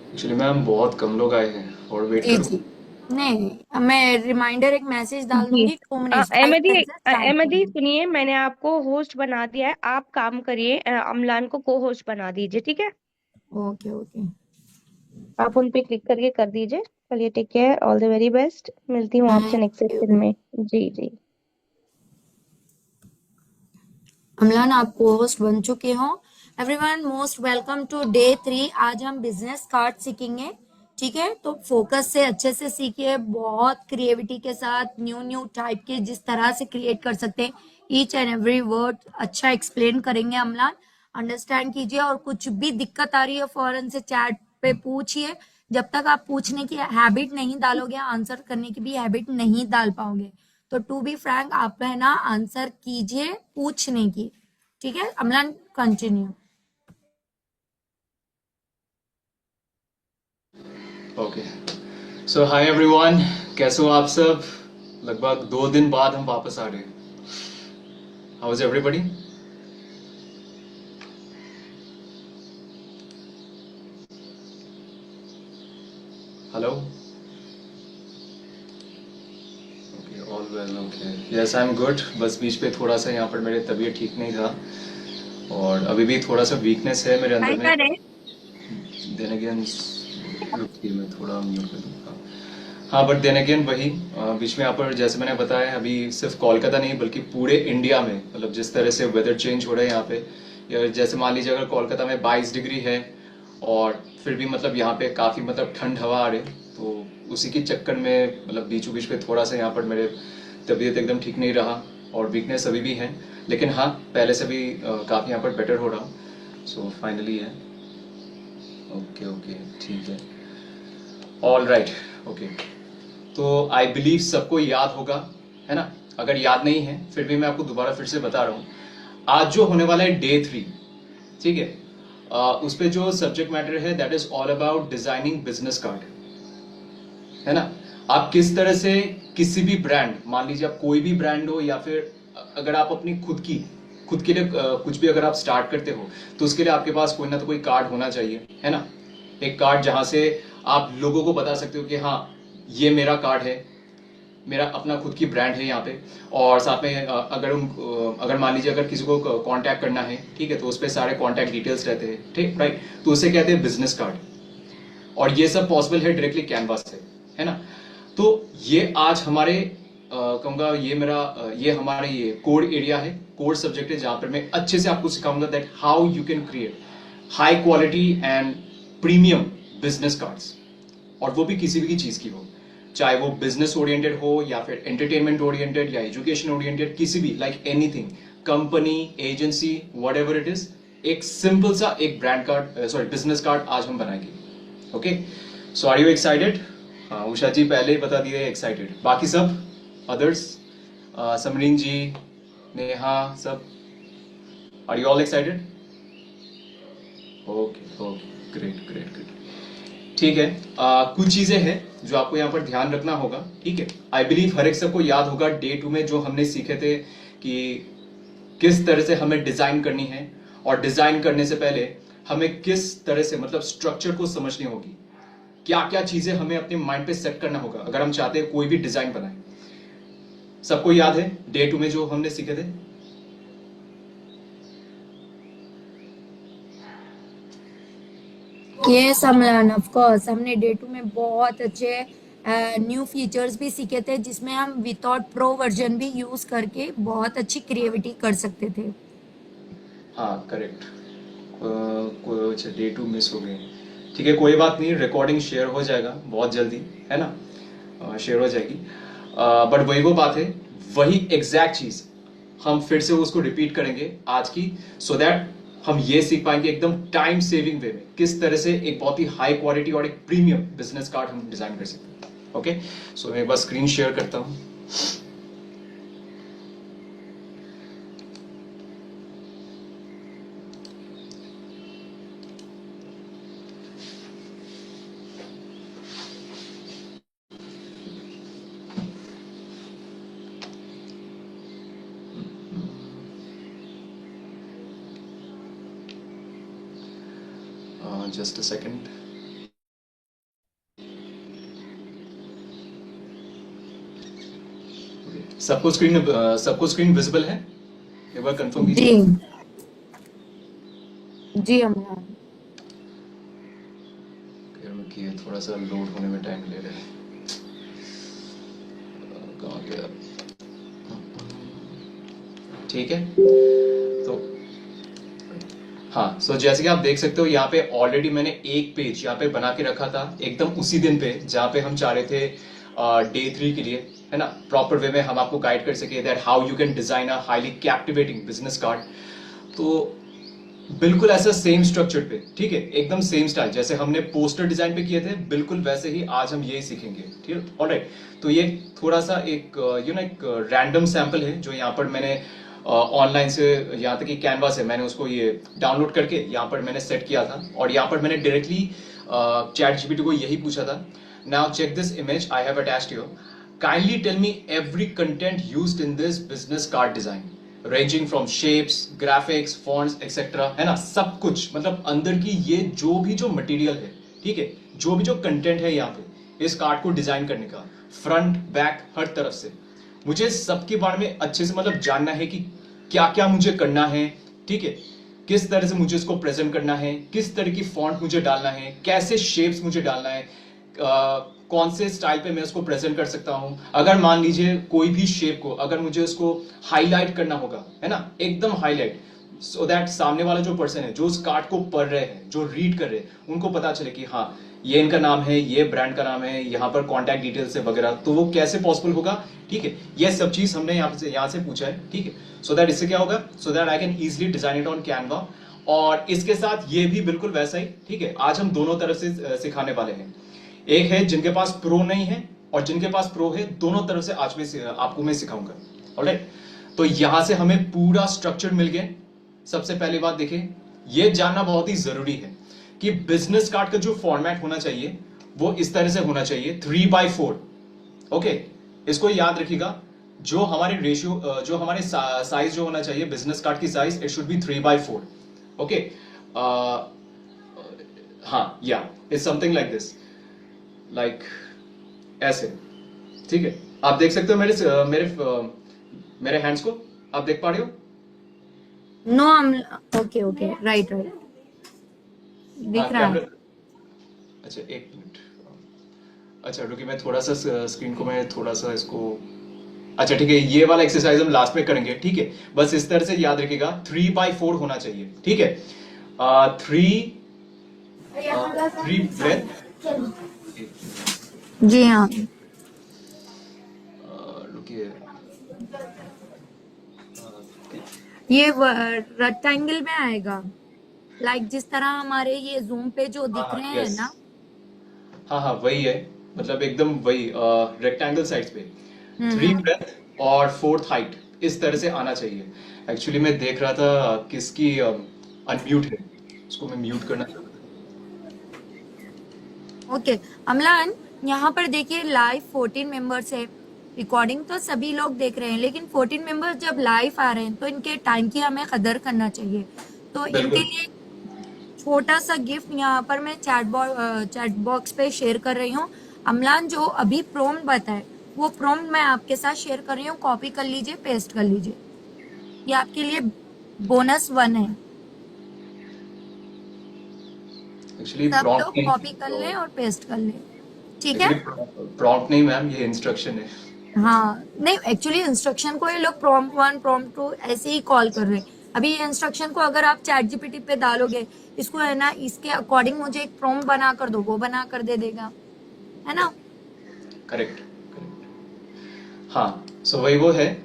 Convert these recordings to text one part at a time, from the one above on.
Actually ma'am बहुत कम लोग आए हैं और वेट जी करूं। जी। नहीं नहीं, मैं रिमाइंडर एक मैसेज डाल जी। दूंगी, 2 मिनट्स अहमदी 5 मिनट से स्टार्ट अहमदी करेंगे। सुनिए, मैंने आपको होस्ट बना दिया है, आप काम करिए, अमलान को को होस्ट बना दीजिए, ठीक है। Okay okay. आप उन पे क्लिक करके कर दीजिए। चलिए, take care, all the very best, मिलती हूँ आपसे थैंक नेक्स्ट यू। सेशन में। जी जी। अम्लान, आप होस्ट बन चुके हो। Everyone most welcome to day 3। आज हम बिजनेस कार्ड सीखेंगे। ठीक है, तो फोकस से अच्छे से सीखिए, बहुत क्रिएटिविटी के साथ न्यू न्यू टाइप के जिस तरह से क्रिएट कर सकते हैं। ईच एंड एवरी वर्ड अच्छा एक्सप्लेन करेंगे अम्लान। अंडरस्टैंड कीजिए, और कुछ भी दिक्कत आ रही है फौरन से चैट पे पूछिए। जब तक आप पूछने की हैबिट नहीं डालोगे, आंसर करने की भी हैबिट नहीं डाल पाओगे। तो टू बी फ्रैंक, आप है ना, आंसर कीजिए पूछने की। ठीक है अमलान, कंटिन्यू। ओके। सो हाय एवरीवन, कैसे हो आप सब। लगभग 2 दिन बाद हम वापस आ रहे हैं। How is everybody. Hello. Okay, all well, okay, yes I am good. बस बीच पे थोड़ा सा यहाँ पर मेरी तबीयत ठीक नहीं था, और अभी भी थोड़ा सा वीकनेस है मेरे अंदर आई में। करे। देन अगेन, रुकिए मैं थोड़ा म्यूट कर दूँ। हाँ। हाँ, बट देन अगेन वही, बीच में यहाँ पर जैसे मैंने बताया, अभी सिर्फ कोलकाता नहीं बल्कि पूरे इंडिया में, मतलब जिस तरह से वेदर चेंज हो रहा है यहाँ पे, या जैसे मान लीजिए अगर कोलकाता में 22 डिग्री है, और फिर भी मतलब यहाँ पे काफ़ी मतलब ठंड हवा आ रही है, तो उसी के चक्कर में मतलब बीचों बीच में थोड़ा सा यहाँ पर मेरे तबीयत एकदम ठीक नहीं रहा, और वीकनेस अभी भी है। लेकिन हाँ, पहले से भी काफ़ी यहाँ पर बेटर हो रहा हूँ। सो फाइनली है। ओके ओके, ठीक है। All right. ओके। तो आई बिलीव सबको याद होगा, है ना। अगर याद नहीं है फिर भी मैं आपको दोबारा फिर से बता रहा हूँ। आज जो होने वाला है डे 3, ठीक है, उस पे जो सब्जेक्ट मैटर है that is all about designing business card, है ना। आप किस तरह से किसी भी ब्रांड, मान लीजिए आप कोई भी ब्रांड हो, या फिर अगर आप अपनी खुद के लिए कुछ भी अगर आप स्टार्ट करते हो, तो उसके लिए आपके पास कोई ना तो कोई कार्ड होना चाहिए, है ना। एक कार्ड जहां से आप लोगों को बता सकते हो कि हाँ, ये मेरा कार्ड है, मेरा अपना खुद की ब्रांड है यहाँ पे। और साथ में अगर मान लीजिए अगर किसी को कांटेक्ट करना है, ठीक है, तो उस पर सारे कांटेक्ट डिटेल्स रहते हैं, ठीक, राइट। तो उसे कहते हैं बिजनेस कार्ड। और ये सब पॉसिबल है डायरेक्टली कैनवास से, है ना। तो ये आज हमारे कहूंगा, ये हमारे ये कोड एरिया है, कोड सब्जेक्ट है, जहां पर मैं अच्छे से आपको सिखाऊंगा that how you can create high quality and premium business cards. और वो भी किसी भी चीज की हो, चाहे वो बिजनेस ओरिएंटेड हो, या फिर एंटरटेनमेंट ओरिएंटेड, या एजुकेशन ओरिएंटेड, किसी भी, like anything, company, agency, whatever it is. एक सिंपल सा एक brand card, sorry, business card आज हम बनाएंगे। Okay. So are you excited. हाँ, उषा जी पहले ही बता दिए एक्साइटेड, बाकी सब अदर्स, समरीन जी, नेहा, सब, are you all excited. Okay okay, great great great. ठीक है। कुछ चीजें हैं जो आपको यहाँ पर ध्यान रखना होगा, ठीक है। आई बिलीव हर एक सबको याद होगा डे 2 में जो हमने सीखे थे कि किस तरह से हमें डिजाइन करनी है, और डिजाइन करने से पहले हमें किस तरह से मतलब स्ट्रक्चर को समझनी होगी, क्या क्या चीजें हमें अपने माइंड पे सेट करना होगा अगर हम चाहते हैं कोई भी डिजाइन बनाए। सबको याद है डे 2 में जो हमने सीखे थे। ये अमलान, ऑफ कोर्स हमने डे 2 में बहुत अच्छे न्यू फीचर्स भी सीखे थे, जिसमें हम विदाउट प्रो वर्जन भी यूज करके बहुत अच्छी क्रिएटिविटी कर सकते थे। हाँ, करेक्ट। कुछ डे 2 मिस हो गए। ठीक है, कोई बात नहीं, रिकॉर्डिंग शेयर हो जाएगा बहुत जल्दी, है ना, शेयर हो जाएगी। बट वही वो बात है, वही एग्जैक्ट चीज हम फिर से उसको रिपीट करेंगे आज की, सो दैट हम ये सीख पाएंगे एकदम टाइम सेविंग वे में किस तरह से एक बहुत ही हाई क्वालिटी और एक प्रीमियम बिजनेस कार्ड हम डिजाइन कर सकते हैं। ओके। सो मैं एक बार स्क्रीन शेयर करता हूँ। Just a second. सबको स्क्रीन विजिबल है? एक बार कंफर्म जी कीजिए। जी अम्लान। कि थोड़ा सा लोड होने में टाइम ले रहा है। कहाँ गया? ठीक है, तो हाँ, सो जैसे कि आप देख सकते हो यहाँ पे ऑलरेडी मैंने एक पेज यहाँ पे बना के रखा था एकदम उसी दिन पे जहाँ पे हम चाह रहे थे डे 3 के लिए, है ना, प्रॉपर वे में हम आपको गाइड कर सके that how you can design a highly captivating business card. तो बिल्कुल ऐसा सेम स्ट्रक्चर पे, ठीक है, एकदम सेम स्टाइल जैसे हमने पोस्टर डिजाइन पे किए थे, बिल्कुल वैसे ही आज हम यही सीखेंगे, ठीक है, ऑलराइट। तो ये थोड़ा सा एक एक रैंडम सैंपल है जो यहाँ पर मैंने ऑनलाइन से, यहाँ तक कि कैनवा से मैंने उसको ये डाउनलोड करके यहाँ पर मैंने सेट किया था और यहाँ पर मैंने डायरेक्टली चैट जीपीटी को यही पूछा था, now check this image I have attached here, kindly tell me every content used in this business card design ranging from shapes, graphics, fonts etcetera, है ना, सब कुछ, मतलब अंदर की ये जो मटेरियल है, ठीक है, जो कंटेंट है यहाँ पे इस कार्ड को डिजाइन करने का, फ्रंट बैक हर तरफ से मुझे सबके बारे में अच्छे से मतलब जानना है कि क्या क्या मुझे करना है, ठीक है, किस तरह से मुझे इसको प्रेजेंट करना है, किस तरह की फॉन्ट मुझे डालना है, कैसे शेप्स मुझे डालना है, कौन से स्टाइल पे मैं इसको प्रेजेंट कर सकता हूं। अगर मान लीजिए कोई भी शेप को अगर मुझे उसको हाईलाइट करना होगा, है ना, एकदम हाईलाइट, सो दैट सामने वाला जो पर्सन है जो उस कार्ड को पढ़ रहे हैं, जो रीड कर रहे हैं, उनको पता चले कि हाँ ये इनका नाम है, ये ब्रांड का नाम है, यहाँ पर कॉन्टैक्ट डिटेल्स है वगैरह, तो वो कैसे पॉसिबल होगा, ठीक है, ये सब चीज हमने यहाँ से पूछा है, ठीक है, सो दैट इससे क्या होगा, so that I can easily design it on Canva. और इसके साथ ये भी बिल्कुल वैसा ही, ठीक है, आज हम दोनों तरफ से सिखाने वाले हैं। एक है जिनके पास प्रो नहीं है और जिनके पास प्रो है, दोनों तरफ से आज मैं आपको मैं सिखाऊंगा, ऑलराइट। तो यहां से हमें पूरा स्ट्रक्चर मिल गया। सबसे पहली बात देखिए, ये जानना बहुत ही जरूरी है कि बिजनेस कार्ड का जो फॉर्मेट होना चाहिए वो इस तरह से होना चाहिए 3x4, ओके, इसको याद रखिएगा। जो हमारे रेशियो, जो हमारे साइज जो होना चाहिए बिजनेस कार्ड की size, it should be 3x4, okay. हाँ, या it's something like this, like ऐसे, ठीक है। आप देख सकते हो मेरे हैंड्स को, आप देख पा रहे हो? No okay okay, right right, दिख रहा है। कैमरा, अच्छा एक मिनट, अच्छा रुकिए, मैं थोड़ा सा स्क्रीन को मैं थोड़ा सा इसको, अच्छा ठीक है, ये वाला एक्सरसाइज हम लास्ट में करेंगे, ठीक है, बस इस तरह से याद रखिएगा 3x4 होना चाहिए, ठीक है। 3 ब्रेथ, जी हाँ, रुकिए, ये रेक्टेंगल में आएगा, लाइक जिस तरह हमारे ये जूम पे जो दिख रहे हैं यस, ना। हाँ हाँ वही है, मतलब एकदम वही रेक्टेंगल साइड्स पे 3 हम्म। ब्रेथ और 4th हाइट इस तरह से आना चाहिए। एक्चुअली मैं देख रहा था किसकी अनम्यूट है, उसको मैं म्यूट करना चाहता ओके अमलान, यहाँ पर देखिए लाइव 14 मेंबर्स है, रिकॉर्डिंग तो सभी लोग देख रहे हैं, लेकिन 14 मेंबर्स जब लाइव आ रहे हैं तो इनके टाइम की हमें कदर करना चाहिए। तो था। इनके बिल्कुल, लिए छोटा सा गिफ्ट यहाँ पर मैं चैट बॉक्स पे शेयर कर रही हूँ। अमलान जो अभी प्रॉम्प्ट बताए वो प्रॉम्प्ट मैं आपके साथ शेयर कर रही हूँ, कॉपी कर लीजिए, पेस्ट कर लीजिए, ये आपके लिए बोनस 1 है। एक्चुअली सब प्रॉम्प्ट लोग नहीं, कॉपी कर लें और पेस्ट कर लें, ठीक है। एक्चुअली प्रॉम्प्ट नहीं मैम, ये इंस्ट्रक्शन है। हाँ नहीं, एक्चुअली इंस्ट्रक्शन को ये लोग प्रॉम्प्ट 1 प्रॉम्प्ट 2 ऐसे ही कॉल कर रहे हैं। अभी ये इंस्ट्रक्शन को अगर आप चैट जीपीटी पे डालोगे, इसको है ना, इसके अकॉर्डिंग मुझे एक प्रॉम्प्ट बना कर दो, वो बना कर दे देगा, है ना। करेक्ट करेक्ट, हाँ, सो वही वो है,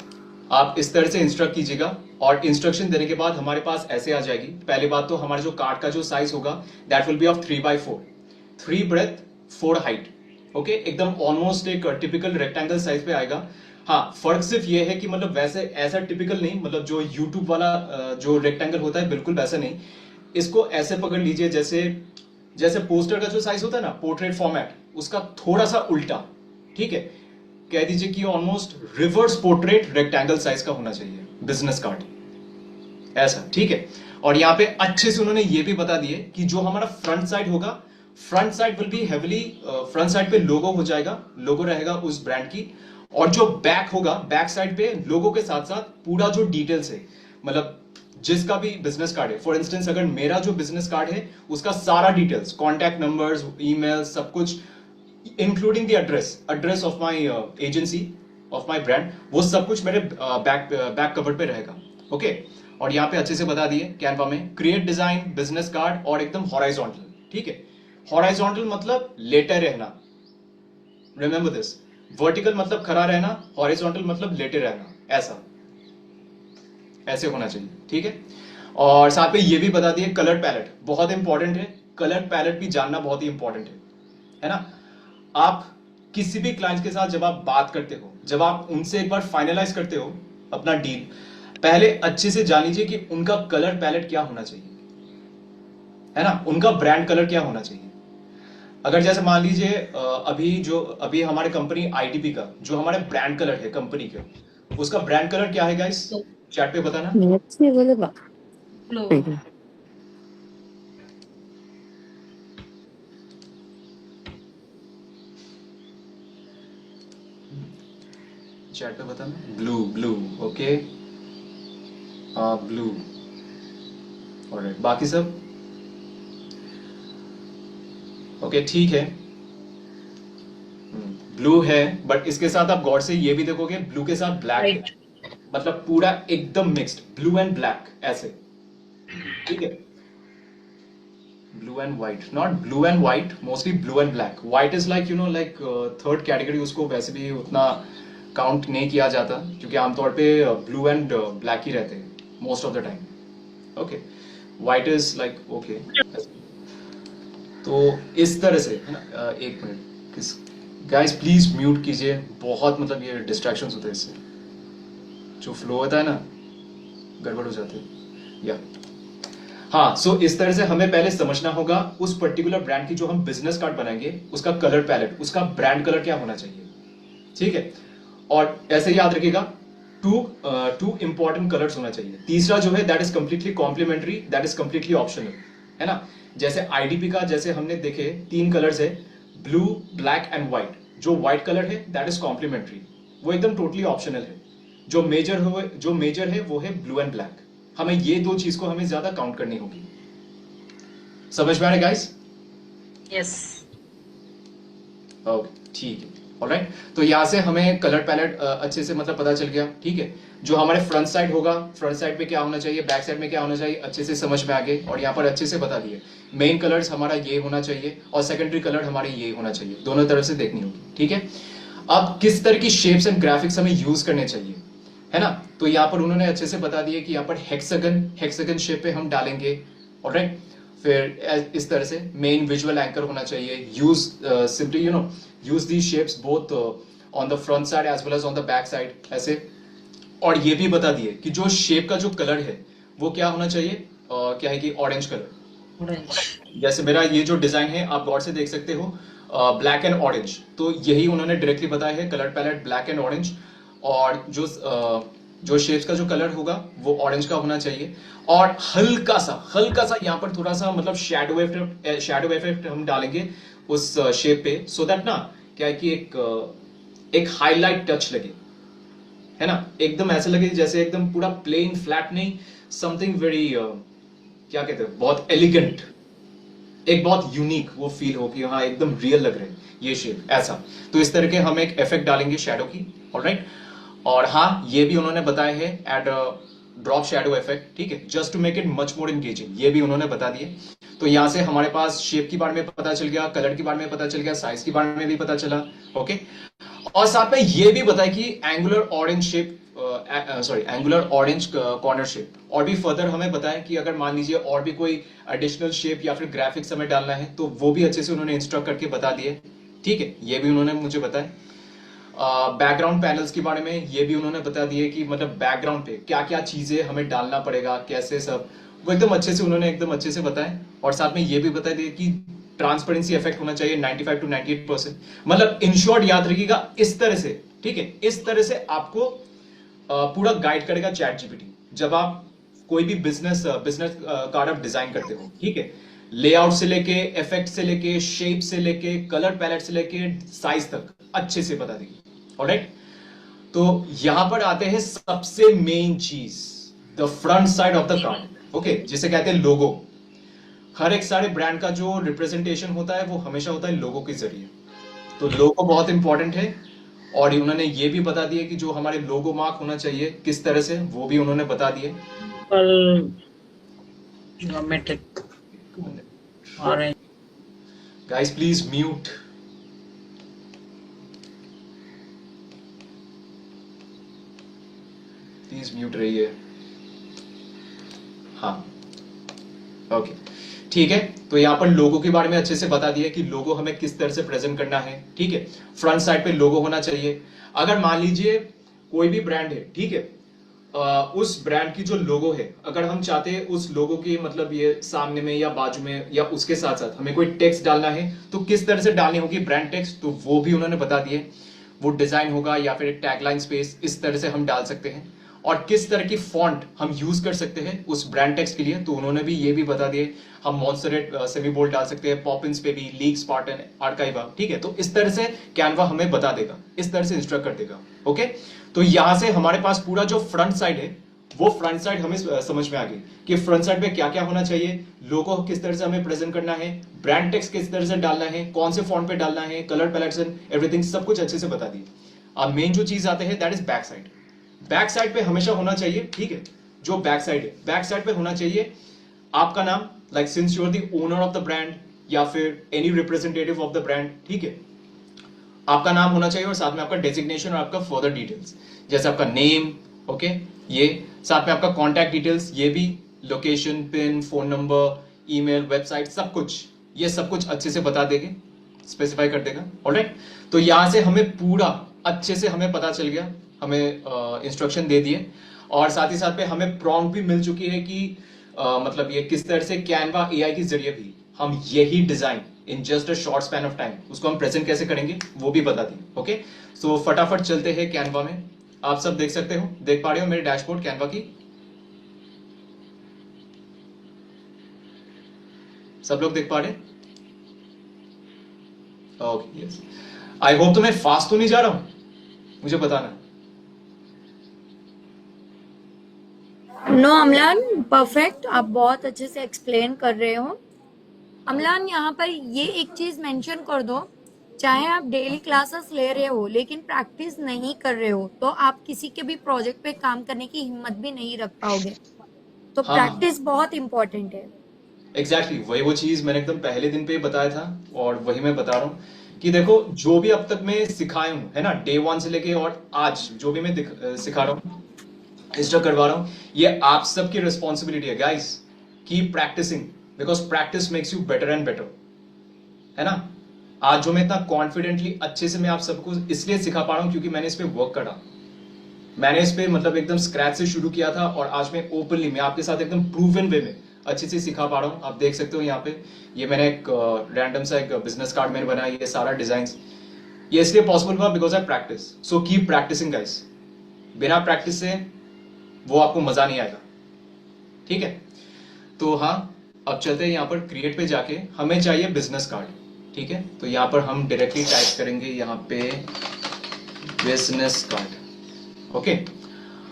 आप इस तरह से इंस्ट्रक्ट कीजिएगा और इंस्ट्रक्शन देने के बाद हमारे पास ऐसे आ जाएगी। पहली बात तो हमारे जो कार्ड का जो साइज होगा that will be of 3x4, 3 breadth 4 height, okay, एकदम ऑलमोस्ट एक टिपिकल रेक्टेंगल साइज पे आएगा। हाँ, फर्क सिर्फ ये है कि मतलब वैसे ऐसा टिपिकल नहीं, मतलब जो यूट्यूब वाला जो रेक्टेंगल होता है बिल्कुल वैसा नहीं, इसको ऐसे पकड़ लीजिए जैसे जैसे पोस्टर का जो साइज होता है ना, पोर्ट्रेट फॉर्मेट, उसका थोड़ा सा उल्टा, ठीक है, कह दीजिए कि almost reverse portrait rectangle size का होना चाहिए बिजनेस कार्ड, ऐसा, ठीक है। और यहाँ पे अच्छे से उन्होंने ये भी बता दिए कि जो हमारा फ्रंट साइड होगा, front side will be heavily, front side पे लोगो हो जाएगा, लोगो रहेगा उस ब्रांड की, और जो बैक होगा, बैक साइड पे लोगों के साथ साथ पूरा जो डिटेल्स है, मतलब जिसका भी बिजनेस कार्ड है, फॉर इंस्टेंस अगर मेरा जो बिजनेस कार्ड है उसका सारा डिटेल्स, कॉन्टैक्ट नंबर्स, ईमेल, सब कुछ, including the address of my agency, of my brand, वो सब कुछ मेरे बैक कवर पे रहेगा। ओके, और यहाँ पे अच्छे से बता दिए कैनवा में, क्रिएट डिजाइन बिजनेस कार्ड, और एकदम हॉराइजॉन्टल। ठीक है, हॉराइजॉन्टल मतलब लेटे रहना, रिमेंबर दिस। वर्टिकल मतलब खड़ा रहना, हॉरिजॉन्टल मतलब लेटे रहना, ऐसा, ऐसे होना चाहिए। ठीक है, और साथ में ये भी बता दिए कलर पैलेट बहुत इंपॉर्टेंट है, कलर पैलेट भी जानना बहुत ही इंपॉर्टेंट है ना। आप किसी भी क्लाइंट के साथ जब आप बात करते हो, जब आप उनसे एक बार फाइनलाइज करते हो अपना डील, पहले अच्छे से जान लीजिए कि उनका कलर पैलेट क्या होना चाहिए, है ना, उनका ब्रांड कलर क्या होना चाहिए। अगर जैसे मान लीजिए अभी हमारे कंपनी आईटीपी का जो हमारे ब्रांड कलर है कंपनी के, उसका ब्रांड कलर क्या है गाइस, चैट पे बताना। नहीं बोले बा लो चैट पे बताना, blue, blue, okay, blue, alright, बाकी सब ओके, ठीक है, ब्लू है, बट इसके साथ आप गौर से ये भी देखोगे ब्लू के साथ ब्लैक राइट है, मतलब पूरा एकदम मिक्स्ड, ब्लू एंड ब्लैक ऐसे। ठीक है, blue and white, not blue and white, mostly blue and black. White is like like third category, उसको वैसे भी उतना काउंट नहीं किया जाता, क्योंकि आमतौर पे ब्लू एंड ब्लैक ही रहते हैं most of the time. Okay, white is like okay. तो इस तरह से है ना, एक मिनट, किस गाइस प्लीज म्यूट कीजिए, बहुत मतलब ये डिस्ट्रैक्शंस होते हैं इससे, जो फ्लो होता है ना गड़बड़ हो जाते हैं। या हाँ, सो इस तरह से हमें पहले समझना होगा उस पर्टिकुलर ब्रांड की जो हम बिजनेस कार्ड बनाएंगे उसका कलर पैलेट, उसका ब्रांड कलर क्या होना चाहिए। ठीक है, और ऐसे याद रखिएगा टू इंपॉर्टेंट कलर्स होना चाहिए। तीसरा जो है that is completely complementary, that is completely optional, है ना। जैसे आईडीपी का जैसे हमने देखे 3 कलर्स है, ब्लू, ब्लैक एंड व्हाइट। जो व्हाइट कलर है दैट इज कॉम्प्लीमेंट्री, वो एकदम टोटली ऑप्शनल है। जो मेजर है वो है ब्लू एंड ब्लैक। हमें ये दो चीज को हमें ज्यादा काउंट करनी होगी। समझ में आ रहा है गाइस? यस ओके, ठीक है, ऑलराइट। तो यहाँ से हमें कलर पैलेट अच्छे से मतलब पता चल गया। ठीक है, जो हमारे फ्रंट साइड होगा, फ्रंट साइड पे क्या होना चाहिए, बैक साइड में क्या होना चाहिए, अच्छे से समझ में आ गए। और यहाँ पर अच्छे से बता दिए मेन कलर्स हमारा ये होना चाहिए और सेकेंडरी कलर हमारे ये होना चाहिए, दोनों तरफ से देखनी होगी। ठीक है, अब किस तरह की शेप्स एंड ग्राफिक्स हमें यूज करने चाहिए, है ना। तो यहाँ पर उन्होंने अच्छे से बता दिया कि यहाँ पर हेक्सागन शेप पे हम डालेंगे, ऑलराइट। फिर इस तरह से मेन विजुअल एंकर होना चाहिए। Use simply use the shapes both on the front side as well as on the back side, ऐसे। और ये भी बता दिए कि जो शेप का जो कलर है वो क्या होना चाहिए, क्या है कि ऑरेंज कलर। ऑरेंज जैसे मेरा ये जो डिजाइन है आप गौर से देख सकते हो, ब्लैक एंड ऑरेंज, तो यही उन्होंने डायरेक्टली बताया है, colour palette black and orange. और जो शेप्स का जो कलर होगा वो ऑरेंज का होना चाहिए। और हल्का सा यहाँ पर थोड़ा सा मतलब शैडो इफेक्ट हम डालेंगे उस शेप पे, सो दैट ना क्या है कि एक हाईलाइट टच लगे, है ना। एकदम ऐसे लगे जैसे एकदम पूरा प्लेन फ्लैट नहीं, समथिंग वेरी क्या कहते हैं, बहुत एलिगेंट, एक बहुत यूनिक वो फील हो कि हाँ एकदम रियल लग रहे हैं ये शेप, ऐसा। तो इस तरह के हम एक इफेक्ट डालेंगे शैडो की, ऑलराइट। और हाँ, ये भी उन्होंने बताया है एड ड्रॉप शैडो इफेक्ट, ठीक है, just to make it much more engaging, ये भी उन्होंने बता दिए। तो यहाँ से हमारे पास शेप के बारे में पता चल गया, कलर के बारे में पता चल गया, साइज के बारे में भी पता चला, ओके। और साथ में ये भी बताया कि angular orange shape, angular orange corner shape. और भी फर्दर हमें बताया कि अगर मान लीजिए और भी कोई एडिशनल शेप या फिर ग्राफिक्स हमें डालना है तो वो भी अच्छे से उन्होंने इंस्ट्रक्ट करके बता दिए, ठीक है, ये भी उन्होंने मुझे बताया। बैकग्राउंड पैनल्स के बारे में ये भी उन्होंने बता दिए कि मतलब बैकग्राउंड पे क्या क्या चीजें हमें डालना पड़ेगा, कैसे सब, वो एकदम अच्छे से उन्होंने एकदम अच्छे से बताया। और साथ में ये भी बता दिया कि ट्रांसपेरेंसी इफेक्ट होना चाहिए 95 to 98%। मतलब इन शॉर्ट याद रखिएगा इस तरह से, ठीक है, इस तरह से आपको पूरा गाइड करेगा चैट जीपीटी जब आप कोई भी बिजनेस कार्ड आप डिजाइन करते हो, ठीक है। लेआउट से लेके, इफेक्ट से लेके, शेप से लेके, कलर पैलेट से लेके, साइज तक अच्छे से बता देगी, ऑलराइट। तो यहां पर आते हैं सबसे मेन चीज, the front side of the card, okay, जिसे कहते हैं लोगो। हर एक सारे ब्रांड का जो रिप्रेजेंटेशन होता है वो हमेशा होता है लोगो के जरिए। तो लोगो बहुत इंपॉर्टेंट है, और उन्होंने ये भी बता दिया कि जो हमारे लोगो मार्क होना चाहिए किस तरह से, वो भी उन्होंने बता दिए। Geometric orange. Guys please mute. Please mute रहिए। हाँ, ओके, ठीक है। तो यहाँ पर लोगो के बारे में अच्छे से बता दिया कि लोगो हमें किस तरह से प्रेजेंट करना है, ठीक है। फ्रंट साइड पे लोगो होना चाहिए। अगर मान लीजिए कोई भी ब्रांड है, ठीक है, उस ब्रांड की जो लोगो है, अगर हम चाहते हैं उस लोगो की मतलब ये सामने में या बाजू में या उसके साथ साथ हमें कोई टेक्स्ट डालना है, तो किस तरह से डालनी होगी ब्रांड टेक्स्ट, तो वो भी उन्होंने बता दिए। वो डिजाइन होगा या फिर एक टैगलाइन स्पेस, इस तरह से हम डाल सकते हैं। और किस तरह की फॉन्ट हम यूज कर सकते हैं उस ब्रांड टेक्स्ट के लिए, तो उन्होंने भी ये भी बता दिए। हम मॉन्स्टरेट सेमी बोल्ड डाल सकते हैं, पॉपिंस पे भी, लीक, स्पार्टन, आर्काइवा, ठीक है। तो इस तरह से कैनवा हमें बता देगा, इस तरह से इंस्ट्रक्ट कर देगा, ओके। तो यहां से हमारे पास पूरा जो फ्रंट साइड है, वो फ्रंट साइड हमें समझ में आ गई कि फ्रंट साइड पे क्या क्या होना चाहिए, लोगो किस तरह से हमें प्रेजेंट करना है, ब्रांड टेक्स्ट किस तरह से डालना है, कौन से फॉन्ट पे डालना है, कलर पैलेट्स, एवरीथिंग सब कुछ अच्छे से बता दिए। अब मेन जो चीज आते हैं that is back side. Back side पे हमेशा होना चाहिए, ठीक है, जो बैक साइड है, बैक साइड पे होना चाहिए आपका नाम, like since you are the owner of the brand या फिर any representative of the brand, ठीक है। आपका नाम होना चाहिए और साथ में आपका डेजिग्नेशन और आपका फर्दर डिटेल्स, जैसे आपका नेम, ओके, ये साथ में आपका कॉन्टैक्ट डिटेल्स, ये भी, location, pin, phone number, email, website, सब कुछ, ये सब कुछ अच्छे से बता देंगे, स्पेसिफाई कर देगा, ऑलराइट। तो यहां से हमें पूरा अच्छे से हमें पता चल गया, हमें इंस्ट्रक्शन दे दिए, और साथ ही साथ पे हमें प्रॉम्प्ट भी मिल चुकी है कि मतलब ये किस तरह से कैनवा एआई के जरिए भी हम यही design in just a short span of time उसको हम प्रेजेंट कैसे करेंगे वो भी बता दिए, ओके। सो फटाफट चलते हैं कैनवा में। आप सब देख सकते हो, देख पा रहे हो मेरे डैशबोर्ड कैनवा की? सब लोग देख पा रहे? Okay, yes. आई होप तो मैं फास्ट तो नहीं जा रहा हूं, मुझे बताना। नो अमलान, परफेक्ट, आप बहुत अच्छे से एक्सप्लेन कर रहे हो। अमलान, यहाँ पर ये एक चीज मेंशन कर दो, चाहे आप डेली क्लासेस ले रहे हो लेकिन प्रैक्टिस नहीं कर रहे हो तो आप किसी के भी प्रोजेक्ट पे काम करने की हिम्मत भी नहीं रख पाओगे। तो हाँ, प्रैक्टिस बहुत इंपॉर्टेंट है। एग्जैक्टली वही वो चीज मैंने एकदम पहले दिन पे ही बताया था, और वही मैं बता रहा हूँ कि देखो जो भी अब तक मैं सिखाया हूँ, है ना, डे 1 से लेके और आज जो भी मैं सिखा रहा हूँ, इंस्ट्रक्ट करवा रहा हूँ, ये आप सबकी रिस्पॉन्सिबिलिटी है guys. Keep practising because practice makes you better and better, है ना। आज जो मैं इतना कॉन्फिडेंटली अच्छे से मैं आप सबको इसलिए सिखा पा रहा हूँ क्योंकि मैंने इस पे वर्क करा, मैंने इस पे मतलब एकदम स्क्रैच से शुरू किया था, और आज मैं ओपनली मैं आपके साथ एकदम प्रूवन वे में अच्छे से सिखा पा रहा हूँ। आप देख सकते हो यहाँ पे, ये मैंने एक रैंडम सा एक बिजनेस कार्ड मैंने बनाया, ये सारा डिजाइन ये इसलिए पॉसिबल हुआ because I practice. So keep practising guys, बिना प्रैक्टिस से वो आपको मजा नहीं आएगा, ठीक है। तो हाँ, अब चलते हैं यहाँ पर क्रिएट पे जाके, हमें चाहिए बिजनेस कार्ड, ठीक है। तो यहाँ पर हम डायरेक्टली टाइप करेंगे यहाँ पे बिजनेस कार्ड, ओके।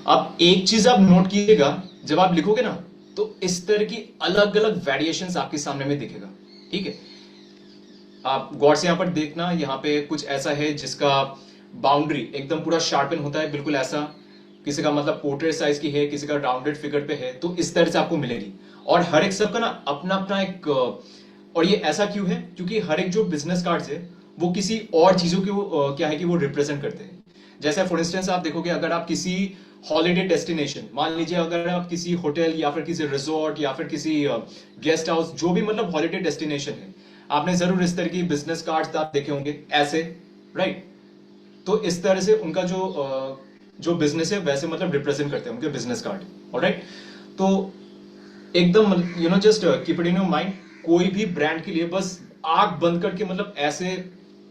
अब एक चीज आप नोट कीजिएगा, जब आप लिखोगे ना तो इस तरह की अलग अलग वेरिएशंस आपके सामने में दिखेगा, ठीक है। आप गौर से यहाँ पर देखना, यहाँ पे कुछ ऐसा है जिसका बाउंड्री एकदम पूरा शार्पन होता है, बिल्कुल ऐसा, किसी का मतलब पोर्ट्रेट साइज की है, किसी का राउंडेड फिगर पे है, तो इस तरह से आपको मिलेगी। और हर एक सबका ना अपना अपना एक, और ये ऐसा क्यों है क्योंकि हर एक जो बिजनेस कार्ड्स है वो किसी और चीजों को क्या है कि वो रिप्रेजेंट करते हैं। जैसे फॉर इंस्टेंस आप देखोगे, अगर आप किसी हॉलिडे डेस्टिनेशन, मान लीजिए अगर आप किसी होटल या फिर किसी रिजॉर्ट या फिर किसी गेस्ट हाउस, जो भी मतलब हॉलिडे डेस्टिनेशन है, आपने जरूर इस तरह की बिजनेस कार्ड्स आप देखे होंगे ऐसे, राइट। तो इस तरह से उनका जो बिजनेस है वैसे मतलब रिप्रेजेंट करते हैं उनके बिजनेस कार्ड, ऑलराइट। तो एकदम you know just keep it in your mind, कोई भी ब्रांड के लिए बस आंख बंद करके मतलब ऐसे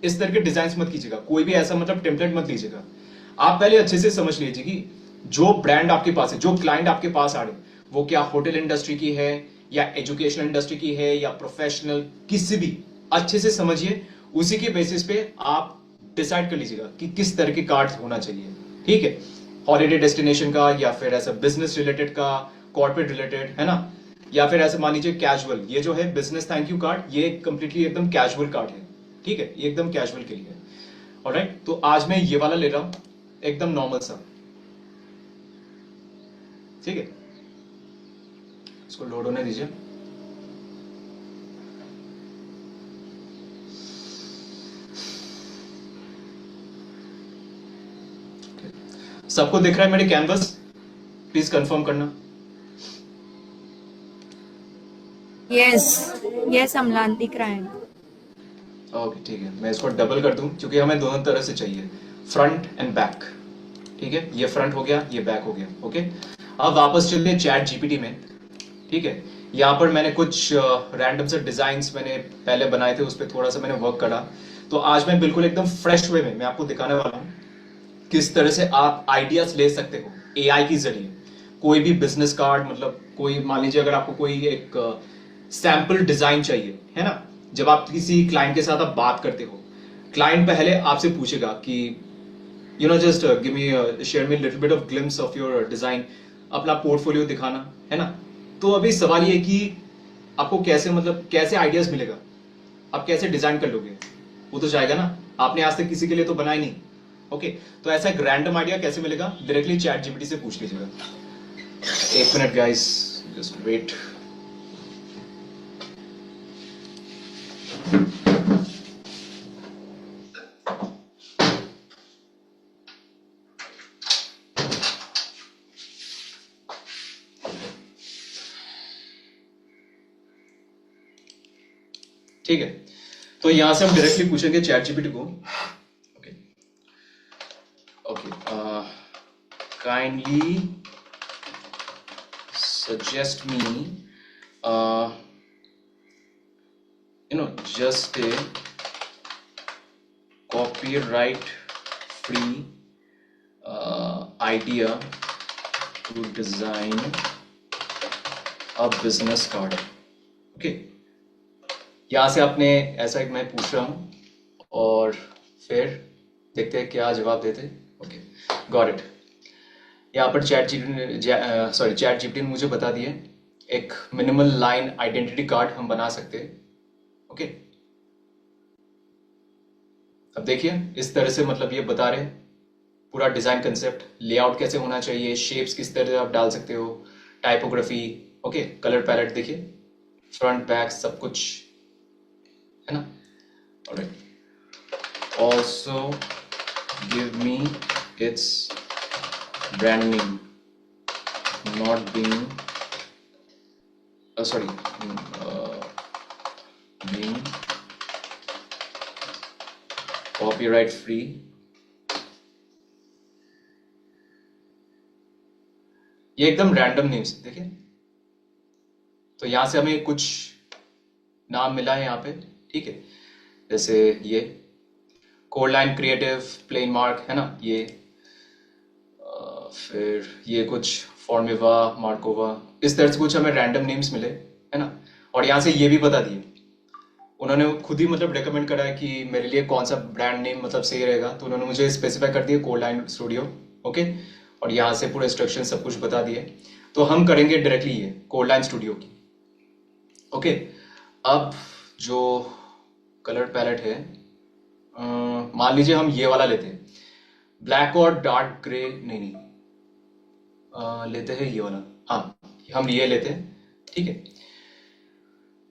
इस तरह के डिजाइन मत कीजिएगा, कोई भी ऐसा मतलब टेम्पलेट मत लीजिएगा। आप पहले अच्छे से समझ लीजिए कि जो ब्रांड आपके पास है, जो क्लाइंट आपके पास आ रहे, वो क्या होटल इंडस्ट्री की है या एजुकेशनल इंडस्ट्री की है या प्रोफेशनल, किसी भी, अच्छे से समझिए। उसी के बेसिस पे आप डिसाइड कर लीजिएगा कि किस तरह के कार्ड होना चाहिए, ठीक है, हॉलीडे डेस्टिनेशन का या फिर ऐसा बिजनेस रिलेटेड का, कॉर्पोरेट रिलेटेड, है ना, या फिर ऐसे मान लीजिए कैजुअल, ये जो है बिजनेस थैंक यू कार्ड, ये कंप्लीटली एकदम कैजुअल कार्ड है, ठीक है, ये एकदम कैजुअल के लिए है। ऑलराइट, तो आज मैं ये वाला ले रहा हूं, एकदम नॉर्मल सा, ठीक है, इसको लोड होने दीजिए। सबको दिख रहा है मेरे कैनवस? प्लीज कंफर्म करना। यस यस अम्लान दिख रहा है। ओके ठीक है, मैं इसको डबल कर दूं क्योंकि हमें दोनों तरह से चाहिए, फ्रंट एंड बैक, ठीक है, ये फ्रंट हो गया, ये बैक हो गया। ओके, अब वापस चलते हैं चैट जीपीटी में, ठीक है। यहाँ पर मैंने कुछ रैंडम से डिजाइन्स मैंने पहले बनाए थे, उस पर थोड़ा सा मैंने वर्क करा, तो आज मैं बिल्कुल एकदम फ्रेश वे में मैं आपको दिखाने वाला हूँ किस तरह से आप आइडियाज ले सकते हो एआई के जरिए। कोई भी बिजनेस कार्ड, मतलब कोई मान लीजिए अगर आपको कोई एक सैंपल डिजाइन चाहिए, है ना, जब आप किसी क्लाइंट के साथ आप बात करते हो, क्लाइंट पहले आपसे पूछेगा कि you know just give me share me little bit of glimpse of your design, अपना पोर्टफोलियो दिखाना, है ना। तो अभी सवाल ये कि आपको कैसे, मतलब कैसे आइडियाज मिलेगा, आप कैसे डिजाइन कर लोगे, वो तो जाएगा ना, आपने आज तक किसी के लिए तो बनाया नहीं। ओके, तो ऐसा एक रैंडम आइडिया कैसे मिलेगा, डायरेक्टली चैट जीपीटी से पूछ लीजिएगा। एक मिनट गाइस, जस्ट वेट। ठीक है, तो यहां से हम डायरेक्टली पूछेंगे चैट जीपीटी को। Okay okay, kindly suggest me you know just a copyright free idea to design a business card। Okay, यहां से आपने ऐसा एक मैं पूछ रहा हूं और फिर देखते हैं क्या जवाब देते। Okay, got it. यहाँ पर चैट जीपीटी ने मुझे बता दिया एक मिनिमल लाइन आइडेंटिटी कार्ड हम बना सकते हैं। ओके, अब देखिए इस तरह से, मतलब ये बता रहे पूरा डिजाइन कंसेप्ट, लेआउट कैसे होना चाहिए, शेप्स किस तरह से आप डाल सकते हो, टाइपोग्राफी, ओके, कलर पैलेट देखिए, फ्रंट बैक सब कुछ, है ना। Alright, also give me it's brand name, not being being copyright free, ये एकदम रैंडम नेम्स देखिए। तो यहां से हमें कुछ नाम मिला है यहाँ पे, ठीक है, जैसे ये code line creative, plain mark, है ना, ये फिर ये कुछ फॉर्मिवा, मार्कोवा, इस तरह से कुछ हमें रैंडम नेम्स मिले, है ना। और यहाँ से ये भी बता दिए, उन्होंने खुद ही मतलब रेकमेंड करा है कि मेरे लिए कौन सा ब्रांड नेम मतलब सही रहेगा, तो उन्होंने मुझे स्पेसिफाई कर दिया कोड लाइन स्टूडियो। ओके, और यहाँ से पूरे इंस्ट्रक्शन सब कुछ बता दिए, तो हम करेंगे डायरेक्टली ये कोड लाइन स्टूडियो की। ओके, अब जो कलर पैलेट है, मान लीजिए हम ये वाला लेते हैं, ब्लैक और डार्क ग्रे, नहीं लेते हैं ये वाला, हाँ हम ये लेते हैं, ठीक है,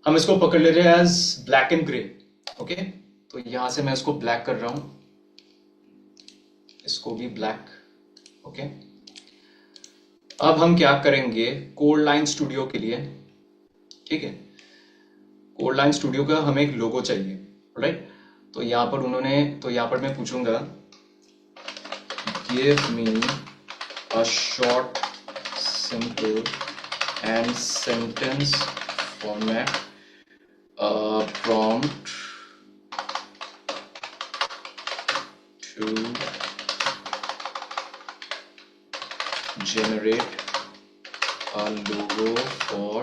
हम इसको पकड़ ले रहे हैं as black and grey. Okay, तो यहां से मैं इसको ब्लैक कर रहा हूं, इसको भी ब्लैक। ओके, अब हम क्या करेंगे कोड लाइन स्टूडियो के लिए, ठीक है, कोड लाइन स्टूडियो का हमें एक लोगो चाहिए, राइट। तो यहां पर मैं पूछूंगा give me a short simple and sentence format prompt to generate a logo for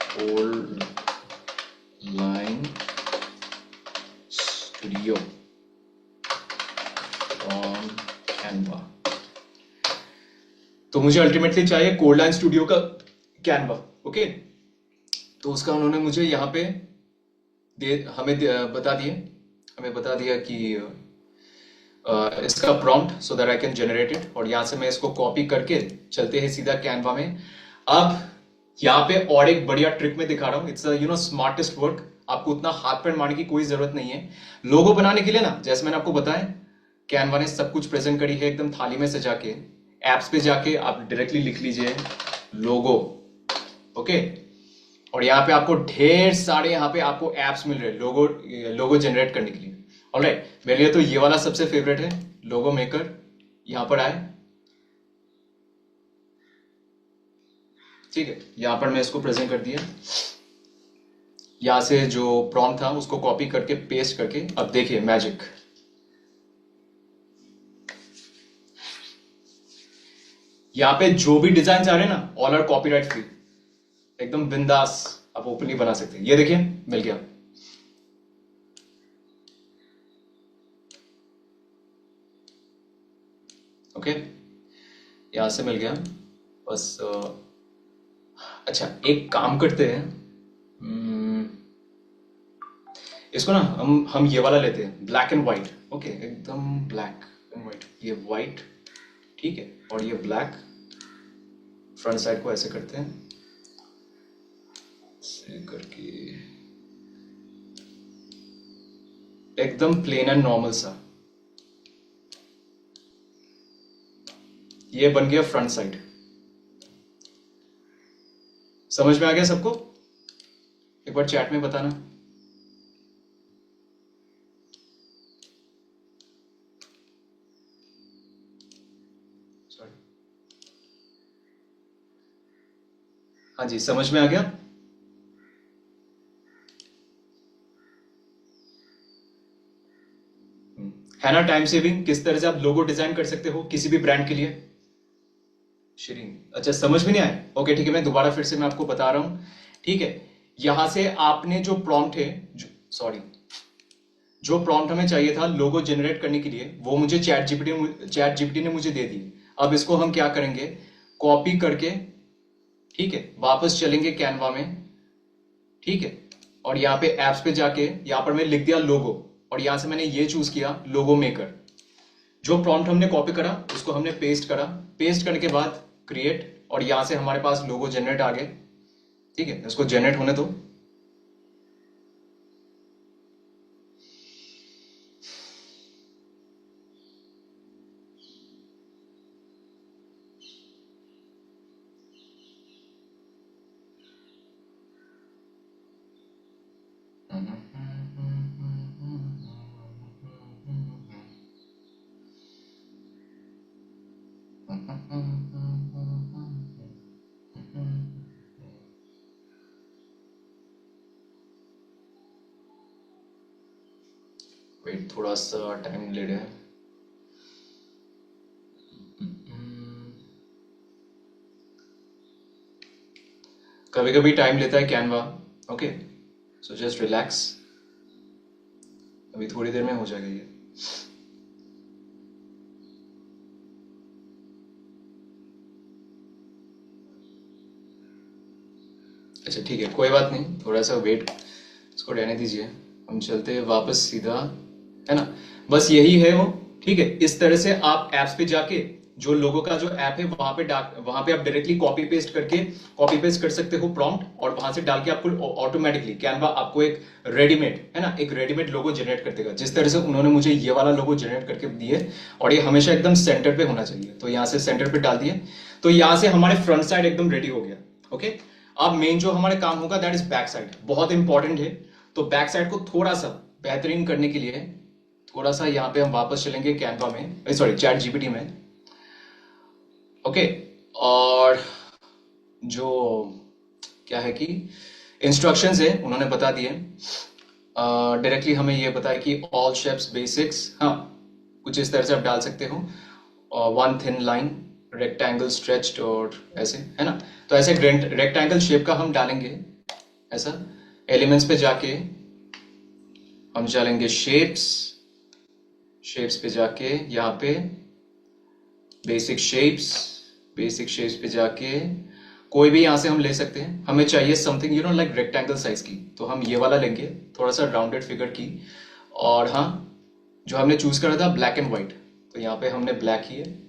Cold Line Studio on Canva। तो मुझे अल्टीमेटली चाहिए कोडलाइन स्टूडियो का कैनवा। ओके, तो उसका उन्होंने मुझे यहाँ पे हमें बता दिया कि इसका prompt so that I can generate it, और यहाँ से मैं इसको कॉपी करके चलते हैं सीधा कैनवा में। अब यहाँ पे और एक बढ़िया ट्रिक में दिखा रहा हूँ, इट्स स्मार्टेस्ट वर्क। आपको उतना हाथ पैर मारने की कोई जरूरत नहीं है। लोगो बनाने के लिए ना, जैसे मैंने आपको बताया, कैनवा ने सब कुछ प्रेजेंट करी है एकदम थाली में सजा के। एप्स पे जाके आप डायरेक्टली लिख लीजिए लोगो। ओके, और यहाँ पे आपको ढेर सारे यहाँ पे आपको एप्स मिल रहे हैं लोगो जनरेट करने के लिए। ऑलराइट, मेरे लिए तो ये वाला सबसे फेवरेट है, लोगो मेकर। यहां पर आए, ठीक है, यहां पर मैं इसको प्रेजेंट कर दिया। यहां से जो प्रॉम्प्ट था उसको कॉपी करके पेस्ट करके, अब देखिए मैजिक। यहां पे जो भी डिजाइन आ रहे हैं ना, ऑल आर कॉपीराइट फ्री, एकदम बिंदास आप ओपनली बना सकते हैं। ये देखिए मिल गया। ओके, यहां से मिल गया बस। अच्छा, एक काम करते हैं, इसको ना हम ये वाला लेते हैं, ब्लैक एंड व्हाइट। ओके, एकदम ब्लैक एंड व्हाइट, ये व्हाइट, ठीक है, और ये ब्लैक। फ्रंट साइड को ऐसे करते हैं, ऐसे करके एकदम प्लेन एंड नॉर्मल सा। ये बन गया फ्रंट साइड। समझ में आ गया सबको? एक बार चैट में बताना। सॉरी, हाँ जी, समझ में आ गया। है ना टाइम सेविंग? किस तरह से आप लोगो डिजाइन कर सकते हो किसी भी ब्रांड के लिए। श्रीन, अच्छा समझ में नहीं आया? ओके ठीक है, मैं दोबारा फिर से मैं आपको बता रहा हूं। ठीक है, यहां से आपने जो प्रॉम्प्ट है, जो प्रॉम्प्ट हमें चाहिए था लोगो जनरेट करने के लिए, वो मुझे चैट जीपीटी ने मुझे दे दी। अब इसको हम क्या करेंगे, कॉपी करके, ठीक है, वापस चलेंगे कैनवा में, ठीक है, और यहाँ पे एप्स पे जाके यहाँ पर मैं लिख दिया लोगो, और यहां से मैंने ये चूज किया लोगो मेकर। जो प्रॉम्प्ट हमने कॉपी करा उसको हमने पेस्ट करा, पेस्ट करने के बाद क्रिएट, और यहां से हमारे पास लोगो जनरेट आ गए। ठीक है, इसको जनरेट होने दो। वेट, थोड़ा सा टाइम ले रहे हैं। कभी कभी टाइम लेता है Canva. Okay, so just relax, अभी थोड़ी देर में हो जाएगा ये। अच्छा ठीक है, कोई बात नहीं, थोड़ा सा वेट, इसको रहने दीजिए। हम चलते हैं वापस सीधा, है ना, बस यही है वो। ठीक है, इस तरह से आप एप्स पे जाके जो लोगों का जो ऐप है वहां पे आप डायरेक्टली कॉपी पेस्ट कर सकते हो प्रॉम्प्ट, और वहां से डाल के आपको ऑटोमेटिकली कैनवा आपको एक रेडीमेड, है ना, एक रेडीमेड लोगो जनरेट कर देगा। जिस तरह से उन्होंने मुझे ये वाला लोगो जनरेट करके दिए, और ये हमेशा एकदम सेंटर पे होना चाहिए, तो यहाँ से सेंटर पे डाल दिए, तो यहाँ से हमारे फ्रंट साइड एकदम रेडी हो गया। ओके, अब मेन जो हमारे काम होगा दैट इज बैक साइड, बहुत इंपॉर्टेंट है। तो बैक साइड को थोड़ा सा बेहतरीन करने के लिए थोड़ा सा यहाँ पे हम वापस चलेंगे कैनवा में, सॉरी चैट जीपीटी में। ओके, और जो क्या है कि इंस्ट्रक्शंस है उन्होंने बता दिए, डायरेक्टली हमें ये बताया कि ऑल शेप्स बेसिक्स, हाँ कुछ इस तरह से आप डाल सकते हो, one thin line, rectangle stretched, और ऐसे, है ना, तो ऐसे रेक्टेंगल शेप का हम डालेंगे। ऐसा एलिमेंट्स पे जाके हम चलेंगे शेप्स पे जाके यहाँ पे बेसिक शेप्स बेसिक शेप्स पे जाके कोई भी यहाँ से हम ले सकते हैं। हमें चाहिए something you know like rectangle size की, तो हम ये वाला लेंगे, थोड़ा सा राउंडेड फिगर की। और हाँ, जो हमने चूज करा था ब्लैक एंड व्हाइट, तो यहाँ पे हमने ब्लैक ही है।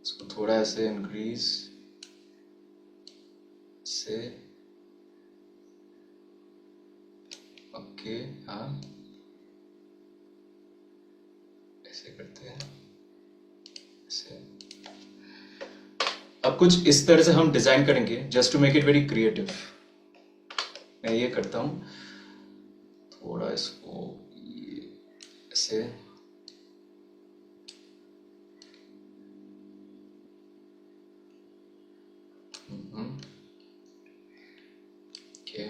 इसको थोड़ा ऐसे इंक्रीज से, ओके हाँ ऐसे करते हैं ऐसे। अब कुछ इस तरह से हम डिजाइन करेंगे just to make it very creative. मैं ये करता हूं, थोड़ा इसको ये ऐसे, ओके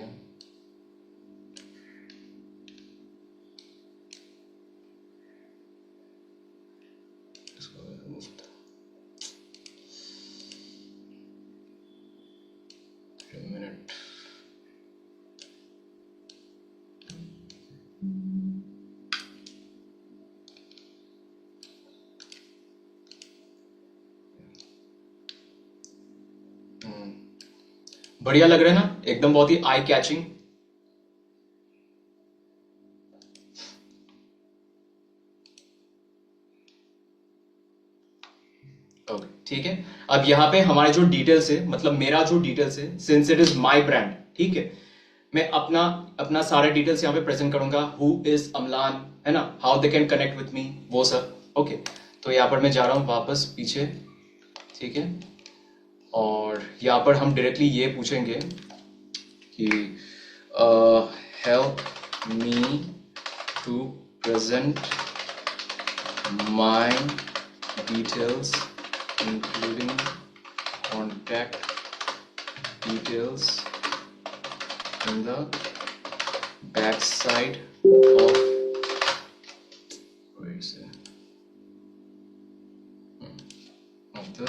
इसको remove a minute। बढ़िया लग रहा है ना, एकदम बहुत ही आई कैचिंग। ओके ठीक है। अब यहाँ पे हमारे जो डिटेल्स है, मतलब मेरा जो डिटेल्स है, since it is my brand, ठीक है, मैं अपना अपना सारे डिटेल्स यहाँ पे प्रेजेंट करूंगा। हु इज अमलान, है ना, how they can connect with me, वो सब। ओके, तो यहाँ पर मैं जा रहा हूँ वापस पीछे, ठीक है। और यहाँ पर हम डायरेक्टली ये पूछेंगे कि help me to present my details including contact details in the back side of, where is it, of the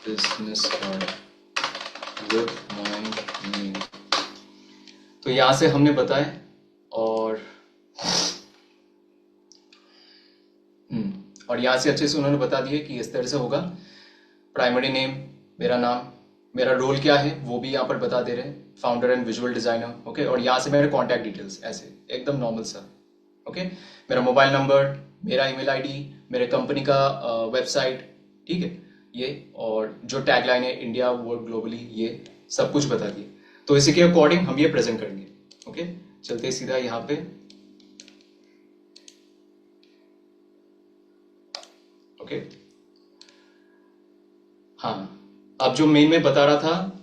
business card with my name। तो यहां से हमने बताया, और यहाँ से अच्छे से उन्होंने बता दिए कि इस तरह से होगा। प्राइमरी नेम, मेरा नाम, मेरा रोल क्या है वो भी यहाँ पर बता दे रहे हैं, founder and visual designer. Okay, और यहाँ से मेरे कॉन्टैक्ट डिटेल्स ऐसे एकदम नॉर्मल सा। ओके, मेरा मोबाइल नंबर, मेरा ईमेल आईडी, मेरे कंपनी का वेबसाइट, ठीक है, ये, और जो टैगलाइन है इंडिया वर्ल्ड ग्लोबली, ये सब कुछ बता दिए। तो इसी के अकॉर्डिंग हम ये प्रेजेंट करेंगे। ओके, चलते सीधा यहाँ पे। ओके हाँ, अब जो मेन में बता रहा था